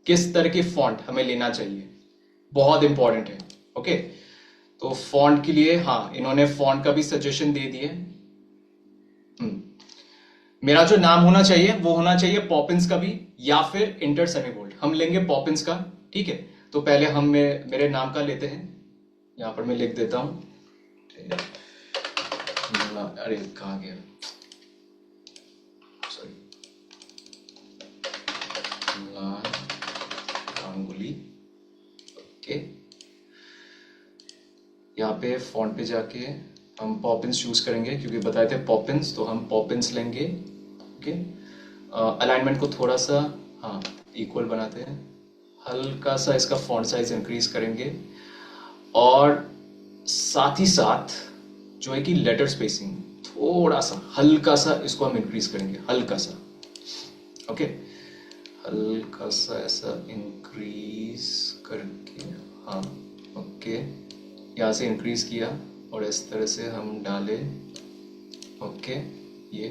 किस तरह के फॉन्ट हमें लेना चाहिए, बहुत इंपॉर्टेंट है। ओके, तो फॉन्ट के लिए हाँ, इन्होंने फॉन्ट का भी सजेशन दे दिए। मेरा जो नाम होना चाहिए वो होना चाहिए पॉपिंस का भी, या फिर इंटर सेमी बोल्ड। हम लेंगे पॉपिंस का, ठीक है। तो पहले हम मेरे नाम का लेते हैं, यहां पर मैं लिख देता हूं। अरे कहाँ गया, सॉरी, गांगुली। ओके, यहाँ पे फॉन्ट पे जाके हम पॉपिंस चूज करेंगे, क्योंकि बताए थे पॉपिंस, तो हम पॉपिंस लेंगे। ओके, अलाइनमेंट को थोड़ा सा हाँ इक्वल बनाते हैं, हल्का सा इसका फॉन्ट साइज इंक्रीज करेंगे, और साथ ही साथ जो है कि लेटर स्पेसिंग थोड़ा सा हल्का सा इसको हम इंक्रीज करेंगे, हल्का सा। ओके, हल्का सा ऐसा इंक्रीज करके, हाँ ओके, यहाँ से इंक्रीज किया और इस तरह से हम डाले। ओके, ये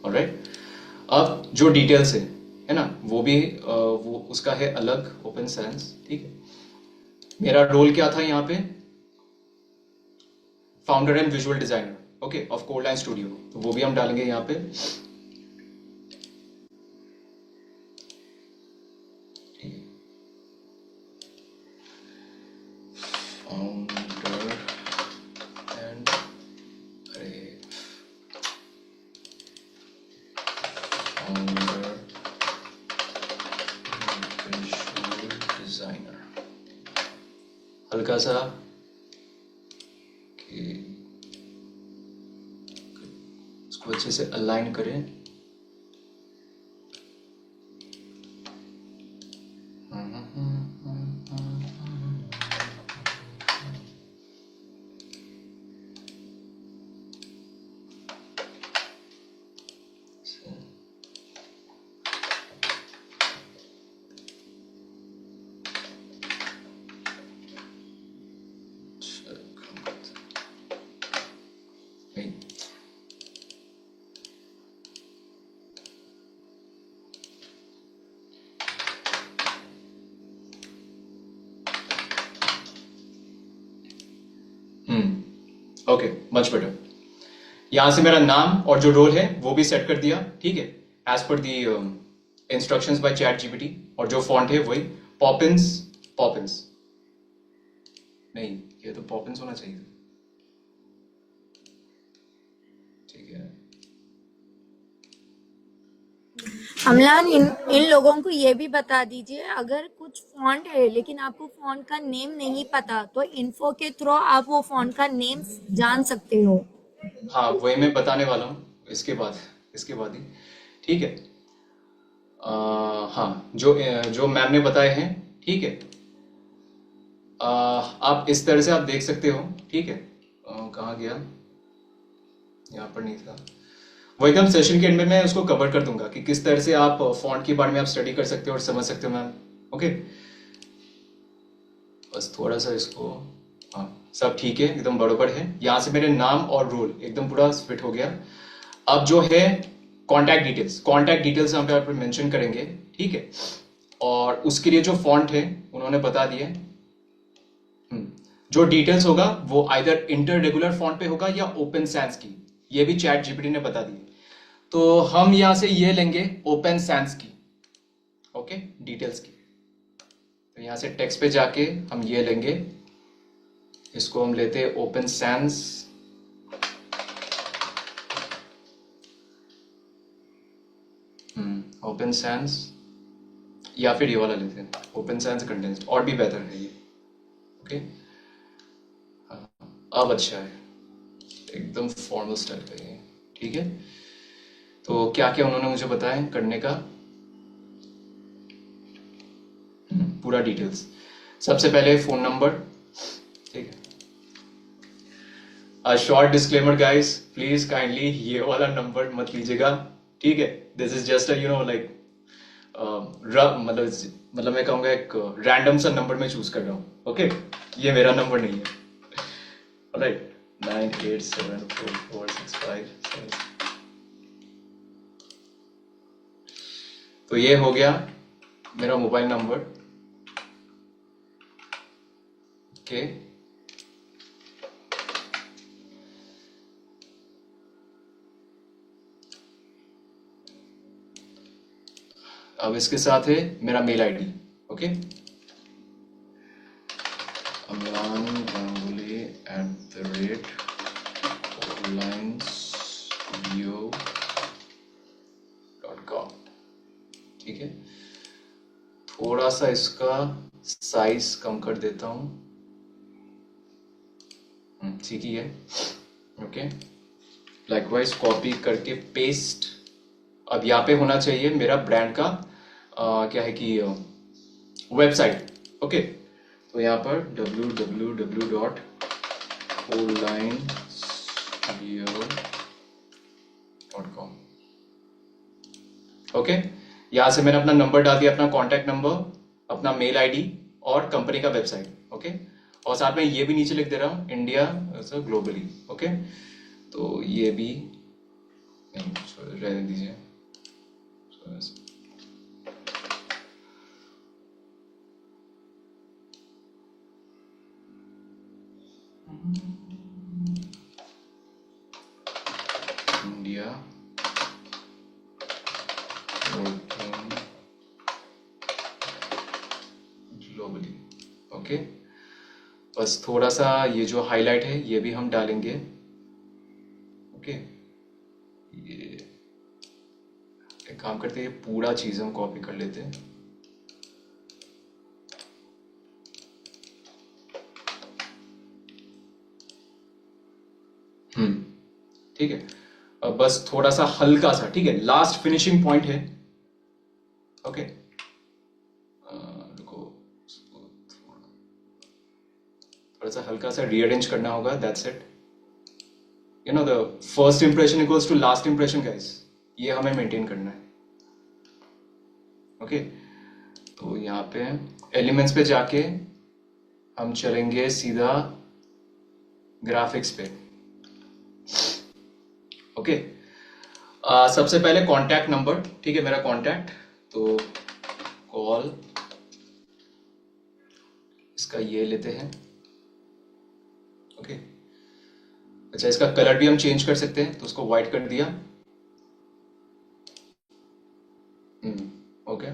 ऑलराइट। अब जो डिटेल्स है ना, वो भी वो उसका है अलग, ओपन साइंस, ठीक है। मेरा रोल क्या था यहाँ पे, founder and visual designer, okay, of Codeline studio, तो वो भी हम डालेंगे यहाँ पे। फाउंडर एंड, अरे फाउंडर विजुअल हल्का सा कि इसको अच्छे से अलाइन करें। नहीं, ओके, मच बेटर। यहां से मेरा नाम और जो रोल है वो भी सेट कर दिया, ठीक है, एज पर दी इंस्ट्रक्शंस बाय चैट जीपीटी। और जो फॉन्ट है वही पॉपिंस। पॉपिंस नहीं, ये तो पॉपिंस होना चाहिए, ठीक है। अमलान, इन लोगों को ये भी बता दीजिए, अगर कुछ फॉन्ट है लेकिन आपको फॉन्ट का नेम नहीं पता तो इन्फो के थ्रू आप वो फॉन्ट का नेम जान सकते हो। हाँ, वही मैं बताने वाला हूँ इसके बाद ही, ठीक है। हाँ, जो मैम ने बताए हैं, ठीक है। आप इस तरह से आप देख सकते हो, ठीक है। कहाँ गया, यहाँ पर नहीं था वो। एकदम सेशन के एंड में मैं उसको कवर कर दूंगा कि किस तरह से आप फॉन्ट के बारे में आप स्टडी कर सकते हो और समझ सकते हो मैम, ओके। बस थोड़ा सा इसको, हाँ, सब ठीक है, एकदम बरोबर है। यहाँ से मेरे नाम और रोल एकदम पूरा फिट हो गया। अब जो है कॉन्टैक्ट डिटेल्स हम यहाँ पर मेंशन करेंगे, ठीक है। और उसके लिए जो फॉन्ट है उन्होंने बता दिए। जो डिटेल्स होगा वो आइदर इंटर रेगुलर फॉन्ट पे होगा या ओपन सैंस की, ये भी चैट जीपीटी ने बता दी। तो हम यहां से ये लेंगे ओपन सैंस की, ओके, डिटेल्स की। तो यहां से टेक्स्ट पे जाके हम ये लेंगे, इसको हम लेते हैं ओपन सैंस। ओपन सैंस या फिर ये वाला लेते हैं, ओपन सैंस कंडेंस्ड, और भी बेहतर है ये, ओके। अब अच्छा है, एकदम फॉर्मल स्टाइल का ये, ठीक है। तो क्या क्या उन्होंने मुझे बताया करने का, पूरा डिटेल्स। सबसे पहले फोन नंबर, ठीक है। Short disclaimer guys, please kindly ये वाला नंबर मत लीजिएगा, ठीक है। दिस इज जस्ट लाइक मतलब मैं कहूँगा एक रैंडम सा नंबर मैं चूज कर रहा हूँ, ओके। ये मेरा नंबर नहीं है, राइट। 98744657। तो ये हो गया मेरा मोबाइल नंबर, ओके। अब इसके साथ है मेरा mail ID, okay. Amlan Ganguly @linesvideo.com, ठीक है। थोड़ा सा इसका साइज कम कर देता हूं, ठीक ही है, ओके। लाइकवाइज कॉपी करके पेस्ट। अब यहाँ पे होना चाहिए मेरा ब्रांड का क्या है कि वेबसाइट, ओके। तो यहाँ पर www.fourlinesvideo.com, ओके। यहाँ से मैंने अपना नंबर डाल दिया, अपना कॉन्टैक्ट नंबर, अपना मेल आईडी और कंपनी का वेबसाइट, ओके। और साथ में ये भी नीचे लिख दे रहा हूँ, इंडिया ग्लोबली, ओके। तो ये भी नहीं, रहने दीजिए। India globally, okay. बस थोड़ा सा ये जो हाईलाइट है ये भी हम डालेंगे, ओके। ये एक काम करते हैं, पूरा चीज हम कॉपी कर लेते हैं। ठीक है, बस थोड़ा सा हल्का सा, ठीक है, लास्ट फिनिशिंग पॉइंट है। ओके, रुको, थोड़ा सा हल्का सा रीअरेंज करना होगा, that's it. You know the first impression equals to last impression guys, ये हमें मेंटेन करना है। ओके, तो यहाँ पे एलिमेंट्स पे जाके हम चलेंगे सीधा ग्राफिक्स पे। ओके, सबसे पहले कॉन्टैक्ट नंबर, ठीक है, मेरा कॉन्टैक्ट, तो कॉल, इसका ये लेते हैं। ओके, अच्छा, इसका कलर भी हम चेंज कर सकते हैं, तो उसको व्हाइट कर दिया। ओके,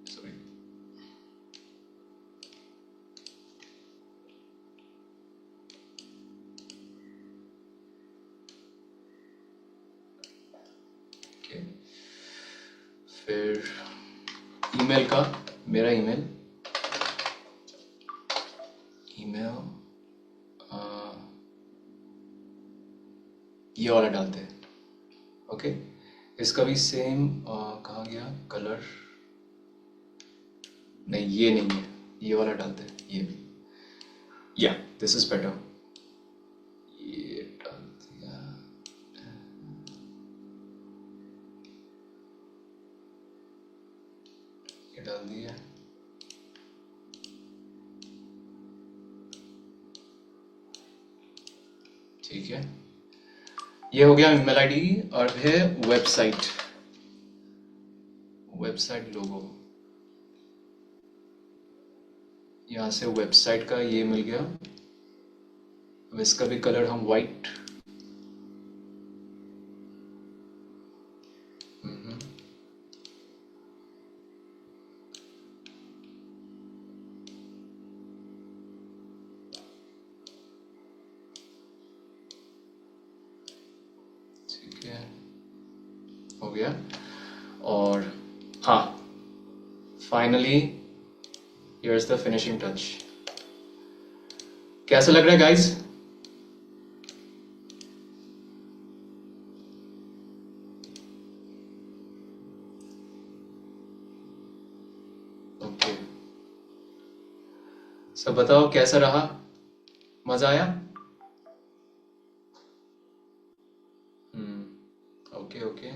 सॉरी, ओके, फिर ईमेल का, मेरा ईमेल, ईमेल ये वाला डालते हैं। ओके, इसका भी सेम, कहाँ गया कलर, नहीं ये नहीं है, ये वाला डालते हैं, ये भी, या दिस इज बेटर, ये डाल दिया, ये डाल दिया। ठीक है, ये हो गया ईमेल आईडी, और है वेबसाइट, वेबसाइट लोगो, यहाँ से वेबसाइट का ये मिल गया। अब इसका भी कलर हम वाइट, ठीक है, हो गया। और हाँ, finally here is the finishing touch. कैसा लग रहा है गाइस? ओके, सब बताओ कैसा रहा, मजा आया? ओके ओके,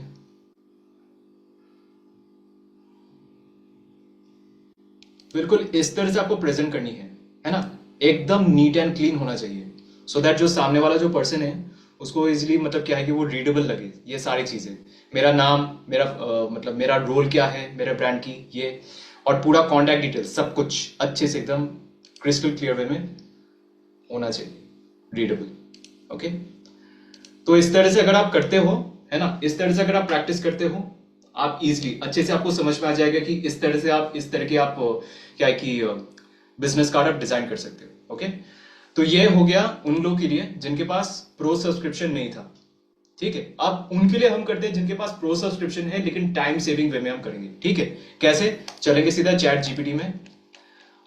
बिल्कुल इस तरह से आपको प्रेजेंट करनी है ना, एकदम नीट एंड क्लीन होना चाहिए, सो दैट जो सामने वाला जो पर्सन है उसको इजीली, मतलब क्या है कि वो रीडेबल लगे। ये सारी चीजें, मेरा नाम, मेरा मतलब मेरा रोल क्या है, मेरे ब्रांड की ये, और पूरा कॉन्टैक्ट डिटेल, सब कुछ अच्छे से एकदम क्रिस्टल क्लियर वे में होना चाहिए, रीडेबल। ओके, तो इस तरह से अगर आप करते हो, है ना, इस तरह से अगर आप प्रैक्टिस करते हो, आप इजीली अच्छे से आपको समझ में आ जाएगा कि इस तरह से आप, इस तरह के आप क्या है कि बिजनेस कार्ड आप डिजाइन कर सकते हो। ओके, तो ये हो गया उन लोगों के लिए जिनके पास प्रो सब्सक्रिप्शन नहीं था। ठीक है, अब उनके लिए हम करते हैं जिनके पास प्रो सब्सक्रिप्शन है, लेकिन टाइम सेविंग वे में हम करेंगे। ठीक है, कैसे? चलेंगे सीधा चैट जीपीटी में।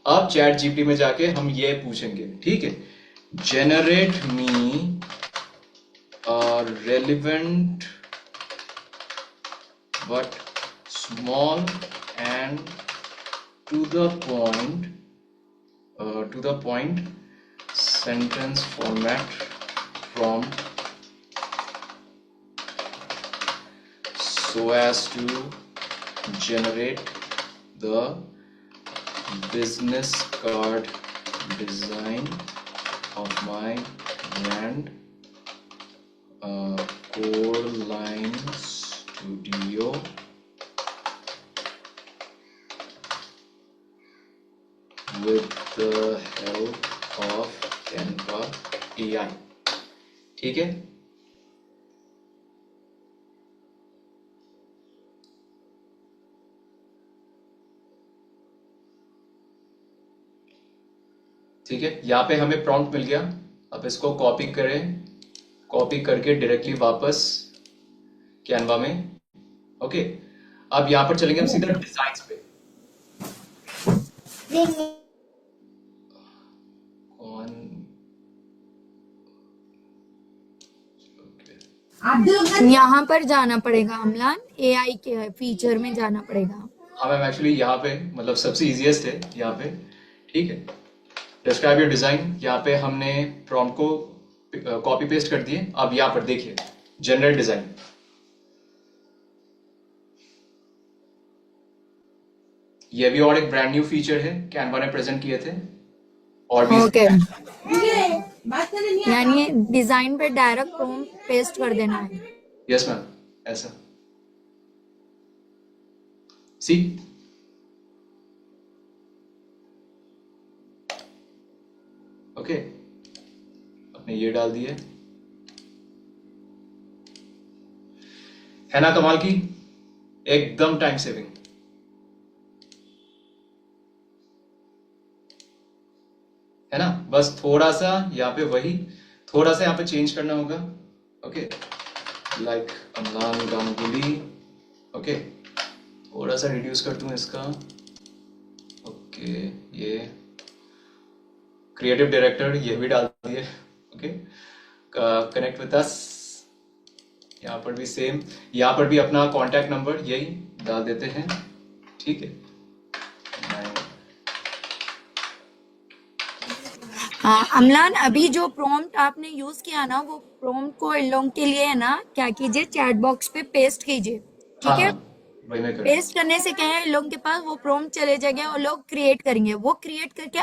अब चैट जीपीटी में जाके हम ये पूछेंगे, ठीक है, generate me relevant but small and to the point sentence format from so as to generate the business card design of my brand, Coreline Studio with the help of Canva AI। ठीक है, ठीक है, यहाँ पे हमें prompt मिल गया। अब इसको कॉपी करें, कॉपी करके डायरेक्टली वापस कैनवा में। ओके, अब यहाँ पर चलेंगे हम सीधा डिजाइन पे। कौन, ओके, यहाँ पर जाना पड़ेगा अम्लान, एआई के फीचर में जाना पड़ेगा। हाँ मैम, एक्चुअली यहाँ पे मतलब सबसे इजीएस्ट है यहाँ पे। ठीक है, डिस्क्राइब योर डिजाइन, यहाँ पे हमने प्रॉम्प्ट को कॉपी पेस्ट कर दिए। अब यहाँ पर देखिए जनरल डिजाइन, ये भी और एक ब्रांड न्यू फीचर है, कैनवा ने प्रेजेंट किए थे। और भी ओके, यानी डिजाइन पे डायरेक्ट प्रॉम्प्ट पेस्ट कर देना है। यस मैम, ऐसा सी। ओके, आपने ये डाल दिए, है ना कमाल की, एकदम टाइम सेविंग। है ना, बस थोड़ा सा यहाँ पे वही थोड़ा सा यहाँ पे चेंज करना होगा। ओके, लाइक अम्लान गांगुली। ओके, थोड़ा सा रिड्यूस कर दूं इसका। ओके, ये क्रिएटिव डायरेक्टर ये भी डाल दिए। ओके, कनेक्ट विद अस, यहाँ पर भी सेम, यहाँ पर भी अपना कॉन्टैक्ट नंबर यही डाल देते हैं। ठीक है, हाँ अम्लान, अभी जो प्रॉम्प्ट आपने यूज किया ना, वो प्रॉम्प्ट को इन लोगों के लिए है ना, क्या कीजिए, चैट बॉक्स पे पेस्ट कीजिए। ठीक है, वही मैं कर पेस्ट करने से क्या है, इन लोगों के पास वो प्रॉम्प्ट चले जाएंगे और लोग क्रिएट करेंगे, वो क्रिएट करके